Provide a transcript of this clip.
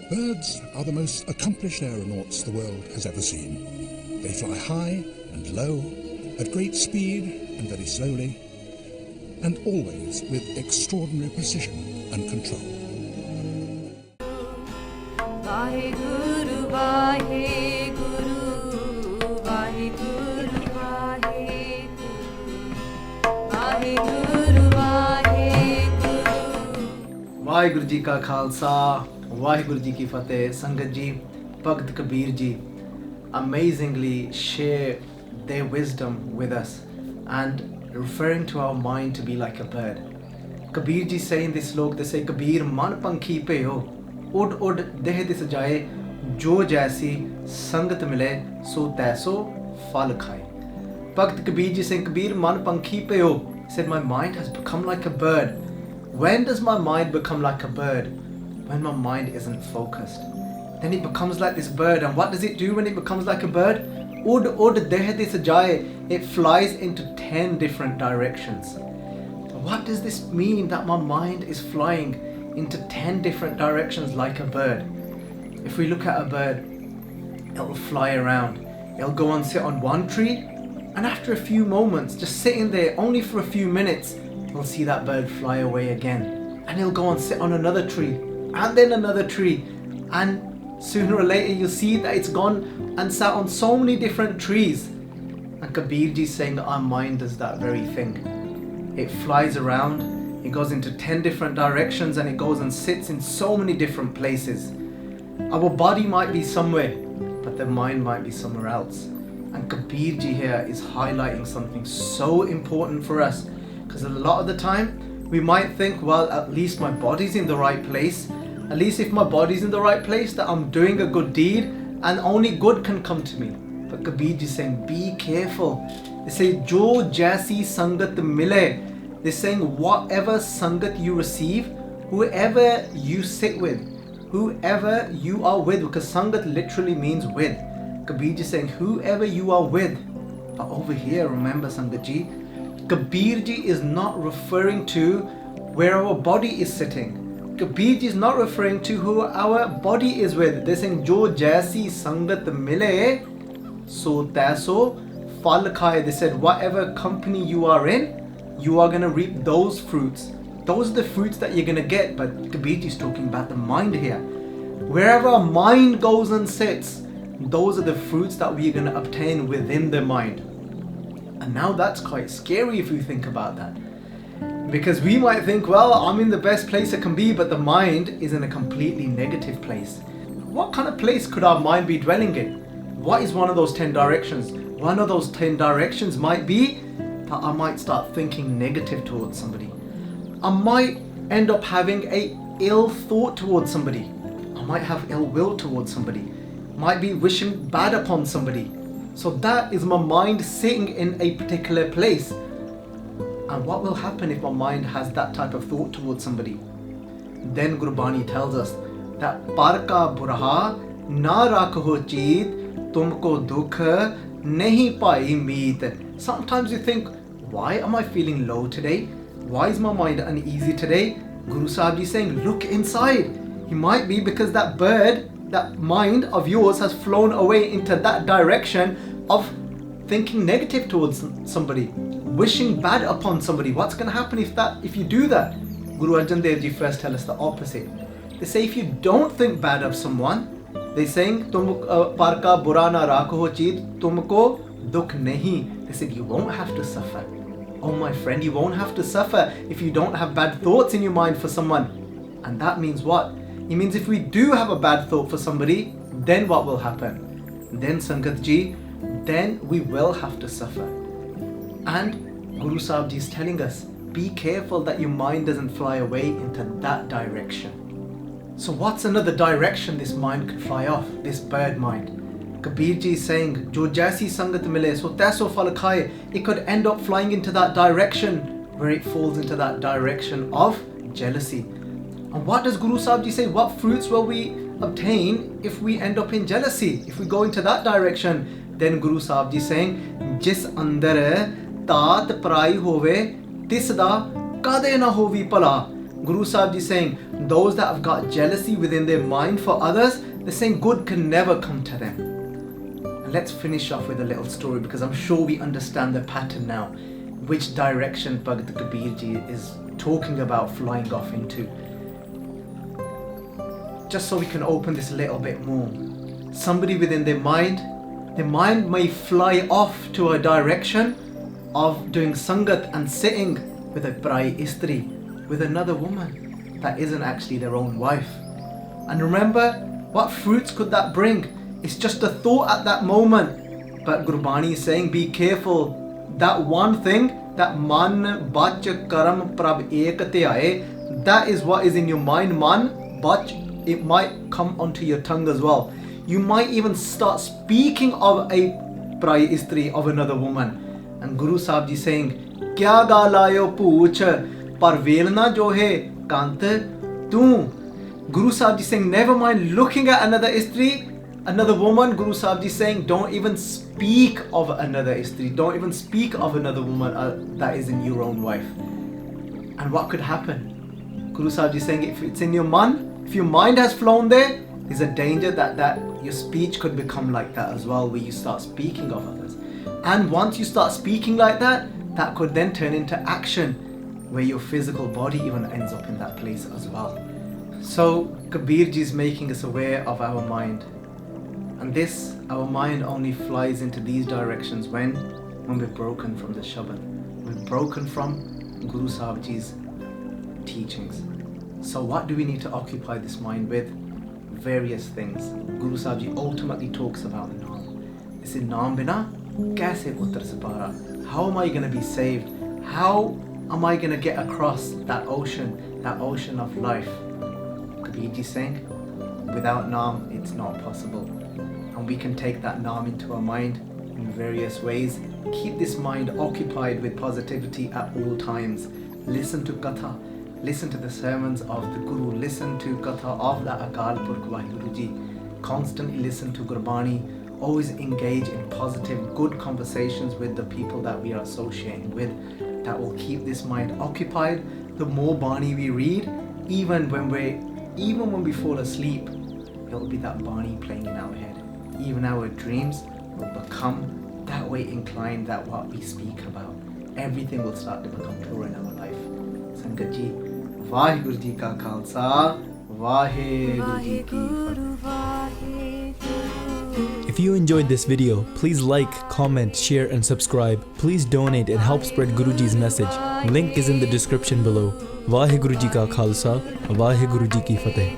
Birds are the most accomplished aeronauts the world has ever seen. They fly high and low, at great speed and very slowly, and always with extraordinary precision and control. Waheguru ji का खालसा वाहिगुरु जी की फतेह संगत जी Bhagat Kabeer ji amazingly share their wisdom with us and referring to our mind to be like a bird. Kabir ji say in this slok, they say Kabir man pankhi pe ho ud ud deh dis jaye jo jaisi sangat mile so taiso phal khaye. Bhagat Kabir ji saying Kabir man pankhi pe ho, said my mind has become like a bird. When does my mind become like a bird? When my mind isn't focused. Then it becomes like this bird. And what does it do when it becomes like a bird? Ud ud deh dis jaye. It flies into 10 different directions. What does this mean that my mind is flying into 10 different directions like a bird? If we look at a bird, it'll fly around. It'll go and sit on one tree, and after a few moments, just sitting there only for a few minutes, we'll see that bird fly away again. And he'll go and sit on another tree, and then another tree, and sooner or later you'll see that it's gone and sat on so many different trees. And Kabir ji is saying that our mind does that very thing. It flies around, it goes into 10 different directions, and it goes and sits in so many different places. Our body might be somewhere, but the mind might be somewhere else. And Kabir ji here is highlighting something so important for us, because a lot of the time we might think, well, at least my body's in the right place. At least if my body's in the right place, that I'm doing a good deed and only good can come to me. But Kabir ji is saying, be careful. They say, Jo jaisi sangat mile. They're saying, whatever sangat you receive, whoever you sit with, whoever you are with, because sangat literally means with. Kabir ji is saying, whoever you are with. But over here, remember Sangat ji, Kabir ji is not referring to where our body is sitting. Kabir ji is not referring to who our body is with. They're saying, Jo jaisi sangat mile, so taiso phal khaye. They said, whatever company you are in, you are going to reap those fruits. Those are the fruits that you're going to get. But Kabir ji is talking about the mind here. Wherever our mind goes and sits, those are the fruits that we're going to obtain within the mind. And now that's quite scary if you think about that. Because we might think, well, I'm in the best place it can be, but the mind is in a completely negative place. What kind of place could our mind be dwelling in? What is one of those 10 directions? One of those 10 directions might be that I might start thinking negative towards somebody. I might end up having a ill thought towards somebody. I might have ill will towards somebody. Might be wishing bad upon somebody. So that is my mind sitting in a particular place. And what will happen if my mind has that type of thought towards somebody? Then Gurbani tells us that par ka burha na rakho cheet tumko dukh nahi pai meet. Sometimes you think, why am I feeling low today? Why is my mind uneasy today? Guru Sahib ji saying, look inside. It might be because that bird, that mind of yours has flown away into that direction of thinking negative towards somebody, wishing bad upon somebody. What's going to happen if you do that? Guru Arjan Dev Ji first tell us the opposite. They say if you don't think bad of someone, they're saying tum par ka bura na rakho cheet tumko dukh nahi. They said you won't have to suffer. Oh my friend, you won't have to suffer if you don't have bad thoughts in your mind for someone. And that means what? It means if we do have a bad thought for somebody, then what will happen? Then Sangat ji, then we will have to suffer. And Guru Sahib ji is telling us, be careful that your mind doesn't fly away into that direction. So what's another direction this mind could fly off, this bird mind? Kabir ji is saying, Jo jaisi sangat mile, so taiso phal khaye. It could end up flying into that direction where it falls into that direction of jealousy. And what does Guru Sahib ji say? What fruits will we obtain if we end up in jealousy? If we go into that direction, then Guru Sahib ji saying, Jis andar taat parai hove, tis da kade na hovi pala. Guru Sahib ji saying, those that have got jealousy within their mind for others, they're saying good can never come to them. And let's finish off with a little story, because I'm sure we understand the pattern now, which direction Bhagat Kabeer ji is talking about flying off into. Just so we can open this a little bit more. Somebody within their mind may fly off to a direction of doing sangat and sitting with a Brai Istri, with another woman that isn't actually their own wife. And remember, what fruits could that bring? It's just a thought at that moment. But Gurbani is saying, be careful. That one thing, that man, bach, karam, prab, ek aaye, that is what is in your mind. Man, bach, it might come onto your tongue as well. You might even start speaking of a Brai Istri, of another woman. And Guru Sahib ji saying, kya gal aayo pooch, par velna jo hai, kant tu. Guru Sahib ji saying, never mind looking at another Istri, another woman. Guru Sahib ji saying, don't even speak of another Istri, don't even speak of another woman that isn't your own wife. And what could happen? Guru Sahib ji saying, if it's in your mind, if your mind has flown there, there's a danger that your speech could become like that as well, where you start speaking of others. And once you start speaking like that, that could then turn into action, where your physical body even ends up in that place as well. So Kabir ji is making us aware of our mind. And this, our mind only flies into these directions when we're broken from the Shabad. We're broken from Guru Sahib ji's teachings. So what do we need to occupy this mind with? Various things. Guru Sahib ji ultimately talks about Naam. He said, Naam bina kaise utar se para? How am I going to be saved? How am I going to get across that ocean of life? Kabir ji saying, without Naam, it's not possible. And we can take that Naam into our mind in various ways. Keep this mind occupied with positivity at all times. Listen to Katha. Listen to the sermons of the Guru. Listen to Katha of the Akal Purkh Vaheguru Ji. Constantly listen to Gurbani. Always engage in positive, good conversations with the people that we are associating with. That will keep this mind occupied. The more Bani we read, even when we fall asleep, it will be that Bani playing in our head. Even our dreams will become that way inclined, that what we speak about. Everything will start to become pure in our life. Sangat ji, Vaheguru Ji Ka Khalsa, Vaheguru Ji Ki Fateh. If you enjoyed this video, please like, comment, share and subscribe. Please donate and help spread Guruji's message. Link is in the description below. Vaheguru Ji Ka Khalsa, Vaheguru Ji Ki Fateh.